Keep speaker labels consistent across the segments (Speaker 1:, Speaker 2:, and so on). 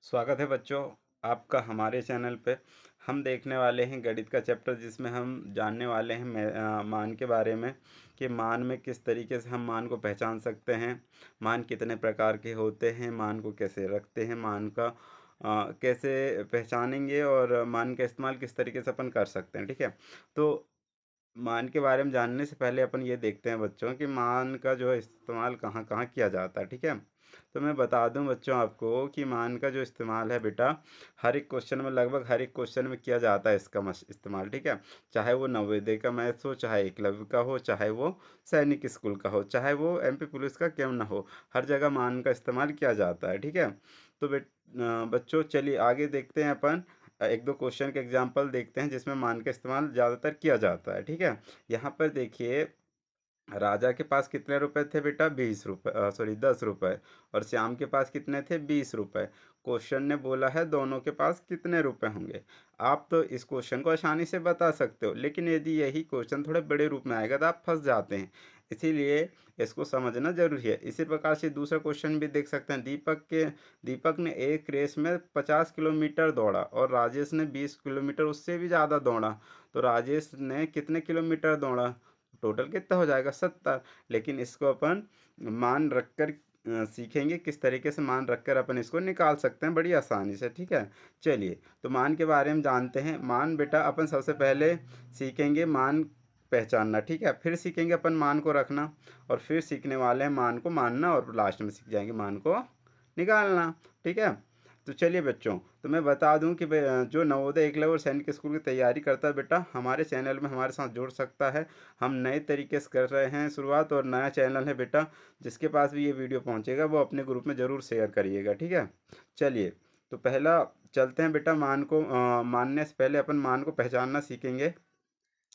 Speaker 1: स्वागत है बच्चों आपका हमारे चैनल पे। हम देखने वाले हैं गणित का चैप्टर जिसमें हम जानने वाले हैं मान के बारे में कि मान में किस तरीके से हम मान को पहचान सकते हैं। मान कितने प्रकार के होते हैं, मान को कैसे रखते हैं, मान का कैसे पहचानेंगे और मान का इस्तेमाल किस तरीके से अपन कर सकते हैं। ठीक है, तो मान के बारे में जानने से पहले अपन ये देखते हैं बच्चों कि मान का जो है इस्तेमाल कहाँ कहाँ किया जाता है। ठीक है, तो मैं बता दूं बच्चों आपको कि मान का जो इस्तेमाल है बेटा, हर एक क्वेश्चन में, लगभग हर एक क्वेश्चन में किया जाता है इसका इस्तेमाल। ठीक है, चाहे वो नवोदय का मैथ्स हो, चाहे एकलव्य का हो, चाहे वो सैनिक स्कूल का हो, चाहे वो एमपी पुलिस का क्यों ना हो, हर जगह मान का इस्तेमाल किया जाता है। ठीक है, तो बच्चों चलिए आगे देखते हैं अपन। एक दो क्वेश्चन के एग्जाम्पल देखते हैं जिसमें मान का इस्तेमाल ज़्यादातर किया जाता है। ठीक है, यहाँ पर देखिए, राजा के पास कितने रुपए थे बेटा? 20 रुपए, सॉरी 10 रुपए। और श्याम के पास कितने थे? 20 रुपए। क्वेश्चन ने बोला है दोनों के पास कितने रुपए होंगे। आप तो इस क्वेश्चन को आसानी से बता सकते हो, लेकिन यदि यही क्वेश्चन थोड़े बड़े रूप में आएगा तो आप फंस जाते हैं। इसीलिए इसको समझना जरूरी है। इसी प्रकार से दूसरा क्वेश्चन भी देख सकते हैं। दीपक ने एक रेस में 50 किलोमीटर दौड़ा और राजेश ने 20 किलोमीटर उससे भी ज़्यादा दौड़ा। तो राजेश ने कितने किलोमीटर दौड़ा? टोटल कितना हो जाएगा? 70। लेकिन इसको अपन मान रखकर सीखेंगे किस तरीके से मान रखकर अपन इसको निकाल सकते हैं बड़ी आसानी से। ठीक है, चलिए तो मान के बारे में जानते हैं। मान बेटा अपन सबसे पहले सीखेंगे मान पहचानना। ठीक है, फिर सीखेंगे अपन मान को रखना, और फिर सीखने वाले हैं मान को मानना, और लास्ट में सीख जाएंगे मान को निकालना। ठीक है, तो चलिए बच्चों, तो मैं बता दूं कि जो नवोदय एकलव्य और सैनिक स्कूल की तैयारी करता है बेटा, हमारे चैनल में हमारे साथ जुड़ सकता है। हम नए तरीके से कर रहे हैं शुरुआत, और नया चैनल है बेटा, जिसके पास भी ये वीडियो पहुंचेगा वो अपने ग्रुप में ज़रूर शेयर करिएगा। ठीक है, चलिए तो पहला चलते हैं बेटा। मान को मानने से पहले अपन मान को पहचानना सीखेंगे।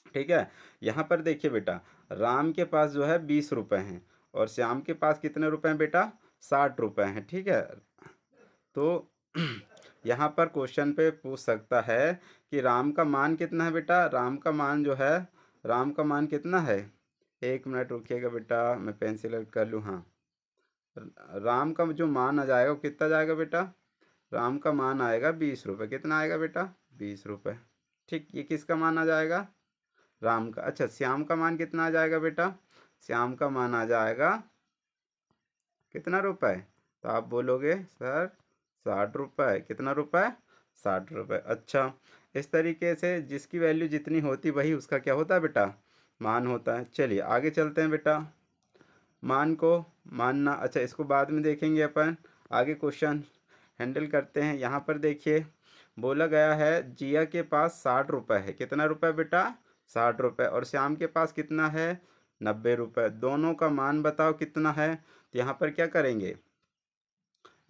Speaker 1: ठीक है, यहाँ पर देखिए बेटा, राम के पास जो है 20 रुपए हैं, और श्याम के पास कितने रुपए हैं बेटा? 60 रुपए हैं। ठीक है, तो यहाँ पर क्वेश्चन पे पूछ सकता है कि राम का मान कितना है बेटा? राम का मान जो है, राम का मान कितना है? एक मिनट रुकिएगा बेटा, मैं पेन सिलेक्ट कर लूँ। हाँ, राम का जो मान आ जाएगा वो कितना जाएगा बेटा? राम का मान आएगा 20 रुपये। कितना आएगा बेटा? 20 रुपये। ठीक, ये किसका मान आ जाएगा? राम का। अच्छा, श्याम का मान कितना आ जाएगा बेटा? श्याम का मान आ जाएगा कितना रुपए? तो आप बोलोगे सर 60 रुपये। कितना रुपए? 60 रुपये। अच्छा, इस तरीके से जिसकी वैल्यू जितनी होती वही उसका क्या होता है बेटा? मान होता है। चलिए आगे चलते हैं बेटा। मान को मानना, अच्छा इसको बाद में देखेंगे अपन। आगे क्वेश्चन हैंडल करते हैं। यहाँ पर देखिए, बोला गया है जिया के पास 60 रुपये है। कितना रुपये बेटा? 60 रुपये। और श्याम के पास कितना है? 90 रुपये। दोनों का मान बताओ कितना है? तो यहाँ पर क्या करेंगे,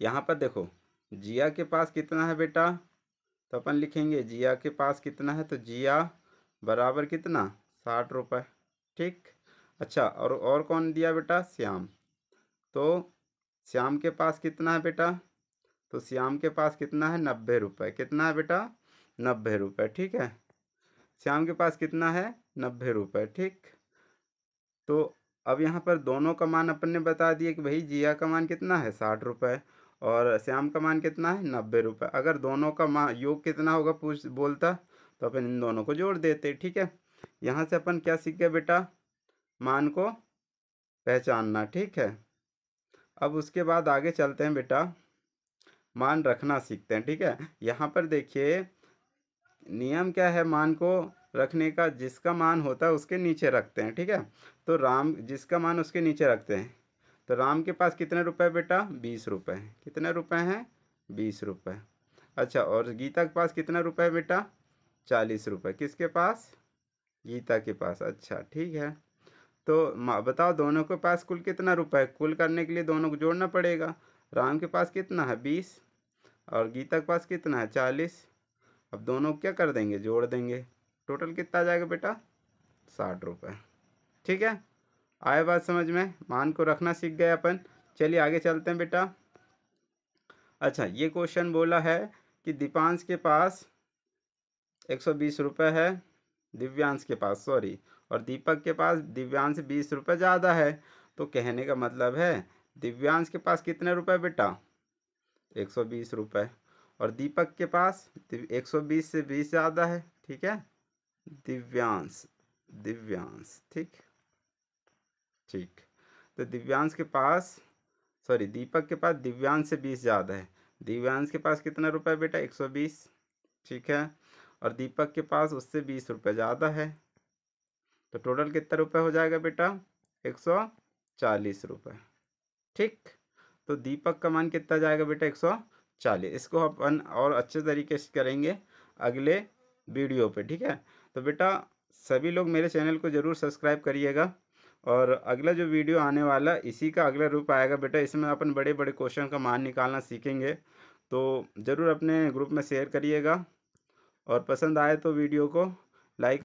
Speaker 1: यहाँ पर देखो, जिया के पास कितना है बेटा? तो अपन लिखेंगे जिया के पास कितना है, तो जिया बराबर कितना? 60 रुपये। ठीक, अच्छा और कौन दिया बेटा? श्याम। तो श्याम के पास कितना है बेटा? तो श्याम के पास कितना है? 90 रुपये। कितना है बेटा? 90 रुपये। ठीक है, श्याम के पास कितना है? 90 रुपये। ठीक, तो अब यहाँ पर दोनों का मान अपन ने बता दिया कि भाई जिया का मान कितना है? 60 रुपये, और श्याम का मान कितना है? 90 रुपये। अगर दोनों का मान योग कितना होगा पूछ बोलता, तो अपन इन दोनों को जोड़ देते। ठीक है, यहाँ से अपन क्या सीख गए बेटा? मान को पहचानना। ठीक है, अब उसके बाद आगे चलते हैं बेटा, मान रखना सीखते हैं। ठीक है, यहाँ पर देखिए नियम क्या है मान को रखने का? जिसका मान होता है उसके नीचे रखते हैं। ठीक है, तो राम जिसका मान उसके नीचे रखते हैं। तो राम के पास कितने रुपए बेटा? 20 रुपये। कितने रुपए हैं? 20 रुपये। अच्छा, और गीता के पास कितना रुपए है बेटा? 40 रुपये। किसके पास? गीता के पास। अच्छा ठीक है, तो बताओ दोनों के पास कुल कितना रुपए है? कुल करने के लिए दोनों को जोड़ना पड़ेगा। राम के पास कितना है? 20, और गीता के पास कितना है? 40। अब दोनों को क्या कर देंगे? जोड़ देंगे। टोटल कितना आ जाएगा बेटा? 60 रुपये। ठीक है, आए बात समझ में? मान को रखना सीख गए अपन। चलिए आगे चलते हैं बेटा। अच्छा, ये क्वेश्चन बोला है कि दीपांश के पास 120 रुपये है, दिव्यांश के पास सॉरी, और दीपक के पास दिव्यांश से 20 रुपये ज़्यादा है। तो कहने का मतलब है दिव्यांश के पास कितने रुपए बेटा? 120 रुपये, और दीपक के पास 120 से 20 ज़्यादा है, ठीक है। दिव्यांश, दिव्यांश, ठीक ठीक। तो दिव्यांश के पास, सॉरी दीपक के पास दिव्यांश से 20 ज़्यादा है। दिव्यांश के पास कितना रुपये बेटा? 120, ठीक है। और दीपक के पास उससे 20 रुपये ज़्यादा है, तो टोटल कितना रुपये हो जाएगा बेटा? 140 रुपये, ठीक। तो दीपक का मान कितना जाएगा बेटा? 140। इसको अपन और अच्छे तरीके से करेंगे अगले वीडियो पे, ठीक है। तो बेटा सभी लोग मेरे चैनल को ज़रूर सब्सक्राइब करिएगा। और अगला जो वीडियो आने वाला इसी का अगला रूप आएगा बेटा, इसमें अपन बड़े बड़े क्वेश्चन का मान निकालना सीखेंगे। तो ज़रूर अपने ग्रुप में शेयर करिएगा और पसंद आए तो वीडियो को लाइक